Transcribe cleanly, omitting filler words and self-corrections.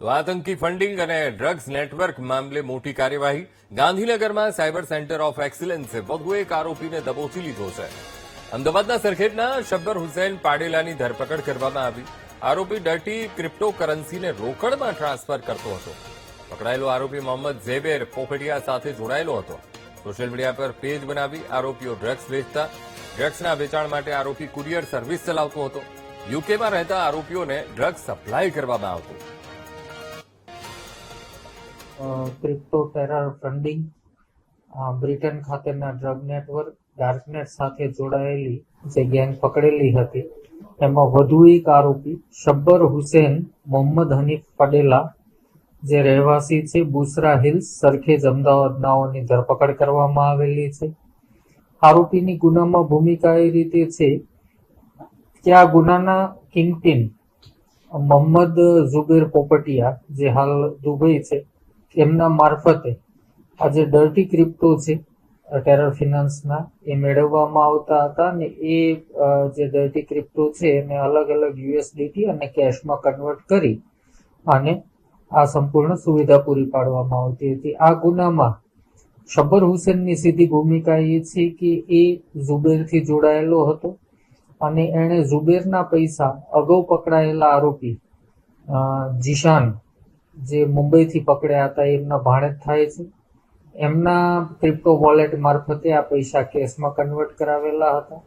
તો આતંકી ફંડિંગ અને ડ્રગ્સ નેટવર્ક મામલે મોટી કાર્યવાહી. ગાંધીનગરમાં સાયબર સેન્ટર ઓફ એક્સલન્સે વધુ એક આરોપીને દબોચી લીધો છે. અમદાવાદના સરખેજના શબ્બર હુસૈન પાડેલાની ધરપકડ કરવામાં આવી. આરોપી ડર્ટી ક્રિપ્ટોકરન્સીને રોકડમાં ટ્રાન્સફર કરતો હતો. પકડાયેલો આરોપી મોહમ્મદ ઝેબેર પોપટિયા સાથે જોડાયેલો હતો. સોશિયલ મીડિયા પર પેજ બનાવી આરોપીઓ ડ્રગ્સ વેચતા. ડ્રગ્સના વેચાણ માટે આરોપી કુરિયર સર્વિસ ચલાવતો હતો. યુકેમાં રહેતા આરોપીઓને ડ્રગ્સ સપ્લાય કરવામાં આવતું. ક્રિપ્ટો ટેરર ફંડિંગ, બ્રિટન ખાતેના ડ્રગ નેટવર્ક ડાર્કનેટ સાથે જોડાયેલી જે ગેંગ પકડેલી હતી એમાં વધુ એક આરોપી શબ્બર હુસેન મોહમ્મદ હનીફ પટેલા જે રહેવાસી છે બુસરા હિલ્સ સરખેજ અમદાવાદનાઓની ધરપકડ કરવામાં આવેલી છે. આરોપીની ગુનામાં ભૂમિકા એ રીતે છે કે આ ગુનાના કિંગપિન મોહમ્મદ ઝુબેર પોપટિયા જે હાલ દુબઈ છે એમના મારફતે આ જે ડર્ટી ક્રિપ્ટો છે ટેરર ફિનાન્સના એ મેળવવામાં આવતા હતા અને એ જે ડર્ટી ક્રિપ્ટો છે એને અલગ અલગ યુએસડીટી અને કેશમાં કન્વર્ટ કરી અને આ સંપૂર્ણ સુવિધા પૂરી પાડવામાં આવતી હતી. આ ગુનામાં શબ્બર હુસેનની સીધી ભૂમિકા એ છે કે એ ઝુબેરથી જોડાયેલો હતો અને એણે ઝુબેરના પૈસા અગાઉ પકડાયેલા આરોપી જીશાન જે મુંબઈથી પકડ્યા હતા એમના ભાણેજ થાય છે. એમના ક્રિપ્ટો વોલેટ મારફતે આ પૈસા કેશમાં કન્વર્ટ કરાવેલા હતા